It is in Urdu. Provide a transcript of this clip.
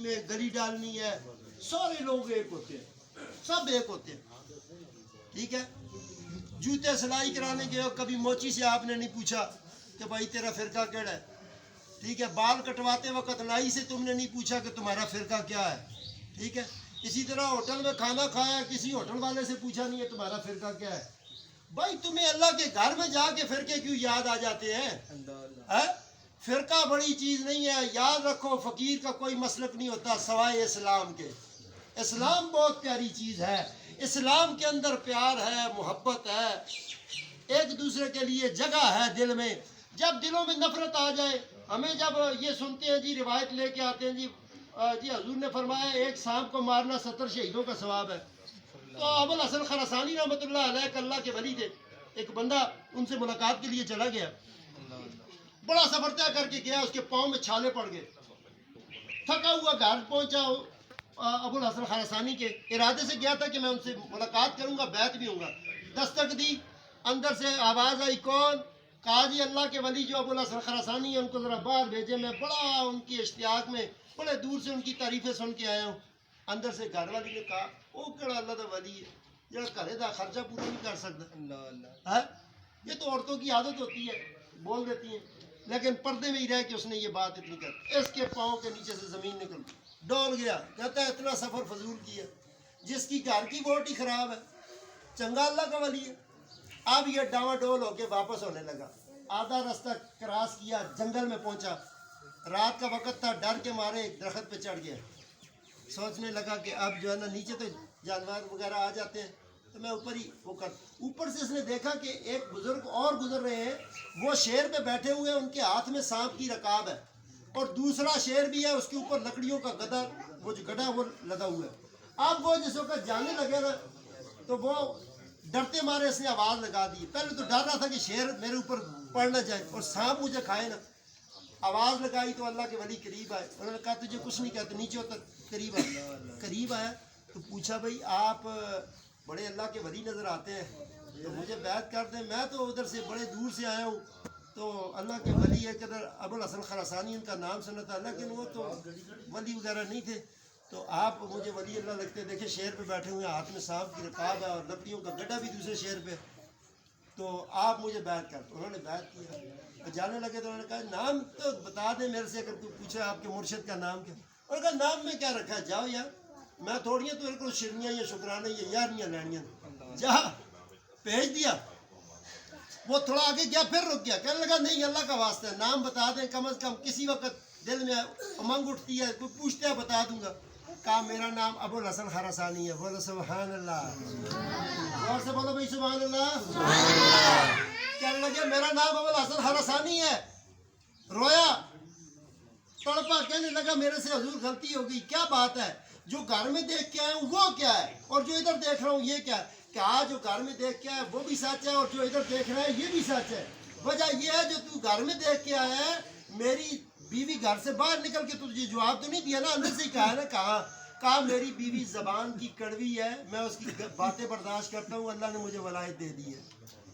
میں گلی ڈالنی ہے، سارے لوگ ایک ہوتے ہیں، سب ایک ہوتے ہیں، ٹھیک ہے. جوتے سلائی کرانے گئے ہو، کبھی موچی سے آپ نے نہیں پوچھا کہ بھائی تیرا فرقہ کیڑا ہے، ٹھیک ہے. بال کٹواتے وقت نائی سے تم نے نہیں پوچھا کہ تمہارا فرقہ کیا ہے، ٹھیک ہے. اسی طرح ہوٹل میں کھانا کھایا، کسی ہوٹل والے سے پوچھا نہیں ہے تمہارا فرقہ کیا ہے. بھائی تمہیں اللہ کے گھر میں جا کے فرقے کیوں یاد آ جاتے ہیں؟ فرقہ بڑی چیز نہیں ہے. یاد رکھو فقیر کا کوئی مسلک نہیں ہوتا سوائے اسلام کے. اسلام بہت پیاری چیز ہے. اسلام کے اندر پیار ہے، محبت ہے، ایک دوسرے کے لیے جگہ ہے دل میں. جب دلوں میں نفرت آ جائے، ہمیں جب یہ سنتے ہیں جی روایت لے کے آتے ہیں جی حضور نے فرمایا ایک سانپ کو مارنا 70 شہیدوں کا ثواب ہے. تو ابوالحسن خراسانی رحمۃ اللہ علیہ اللہ کے ولی تھے. ایک بندہ ان سے ملاقات کے لیے چلا گیا، بڑا سفر طے کر کے گیا، اس کے پاؤں میں چھالے پڑ گئے، تھکا ہوا گھر پہنچا. ابوالحسن خراسانی کے ارادے سے گیا تھا کہ میں ان سے ملاقات کروں گا، بیعت بھی ہوں گا. دستک دی، اندر سے آواز آئی کون؟ کہا جی اللہ کے ولی جو ابوالحسن خراسانی ہیں ان کو ذرا باہر بھیجے، میں بڑا ان کی اشتیاق میں بڑے دور سے ان کی تعریفیں سن کے آیا ہوں. اندر سے گھر والی نے کہا وہ کہڑا اللہ دا ولی ہے جڑا گھر دا خرچہ پورا نہیں کر سکتا. یہ تو عورتوں کی عادت ہوتی ہے، بول دیتی ہیں، لیکن پردے میں ہی رہ کے اس نے یہ بات اتنی کر. اس کے پاؤں کے نیچے سے زمین نکل ڈول گیا. کہتا ہے اتنا سفر فضول کیا، جس کی گھر کی ووٹ ہی خراب ہے، چنگا اللہ کا ولی ہے. اب یہ ڈاواں ڈول ہو کے واپس ہونے لگا. آدھا راستہ کراس کیا، جنگل میں پہنچا. رات کا وقت تھا، ڈر کے مارے ایک درخت پہ چڑھ گیا. سوچنے لگا کہ اب جو ہے نا نیچے تو جانور وغیرہ آ جاتے ہیں تو میں اوپر ہی وہ کر. اوپر سے اس نے دیکھا کہ ایک بزرگ اور گزر رہے ہیں، وہ شیر پہ بیٹھے ہوئے ہیں، ان کے ہاتھ میں سانپ کی رکاب ہے، اور دوسرا شیر بھی ہے، اس کے اوپر لکڑیوں کا گدا، وہ جو گدا وہ لگا ہوا ہے. اب وہ جس وقت جانے لگے نا تو وہ ڈرتے مارے اس نے آواز لگا دی. پہلے تو ڈر رہا تھا کہ شیر میرے اوپر پڑ نہ جائے اور سانپ مجھے کھائے نا. آواز لگائی تو اللہ کے ولی قریب آئے. انہوں نے کہا تجھے کچھ نہیں کہتے، نیچے اتر. قریب آیا تو پوچھا بھائی آپ بڑے اللہ کے ولی نظر آتے ہیں تو مجھے بیعت کر دیں. میں تو ادھر سے بڑے دور سے آیا ہوں، تو اللہ کے ولی ہے کہ ابوالحسن خراسانی ان کا نام سنا تھا، لیکن وہ تو ولی وغیرہ نہیں تھے، تو آپ مجھے ولی اللہ لگتے. دیکھیں شیر پہ بیٹھے ہوئے ہیں، ہاتھ میں سانپ کی رکاب ہے اور لکڑیوں کا گڈھا بھی دوسرے شیر پہ، تو آپ مجھے بیعت کر دو. انہوں نے بیعت کیا. جانے لگے تو انہوں نے کہا نام تو بتا دیں میرے سے، اگر کوئی پوچھے آپ کے مرشد کا نام کیا. انہوں نے کہا نام میں کیا رکھا ہے، جاؤ یار، میں تھوڑیاں تو کو شرمیاں یا شکرانے یا یاریاں لینیاں، جا. بھیج دیا. وہ تھوڑا آگے گیا، پھر رک گیا. کہنے لگا نہیں اللہ کا واسطہ ہے، نام بتا دیں، کم از کم کسی وقت دل میں امنگ اٹھتی ہے، کوئی پوچھتا ہے بتا دوں گا. کہا میرا نام ابوالحسن خراسانی ہے. بولو سبحان اللہ، اور سے بولو بھائی سبحان اللہ. کہنے لگے میرا نام ابوالحسن خراسانی ہے. رویا، تڑپا، کہنے لگا میرے سے حضور غلطی ہو گئی. کیا بات ہے، جو گھر میں دیکھ کے آیا ہوں وہ کیا ہے، اور جو ادھر دیکھ رہا ہوں یہ کیا ہے. کہا جو گھر میں دیکھ کے آیا وہ بھی سچ ہے، اور جو ادھر دیکھ رہا ہے یہ بھی سچ ہے. وجہ یہ ہے جو تو گھر میں دیکھ کے آیا ہے، میری بیوی گھر سے باہر نکل کے تجھے جواب تو نہیں دیا نا، اندر سے ہی کہا نا. کہا میری بیوی زبان کی کڑوی ہے، میں اس کی باتیں برداشت کرتا ہوں، اللہ نے مجھے ولایت دے دی ہے.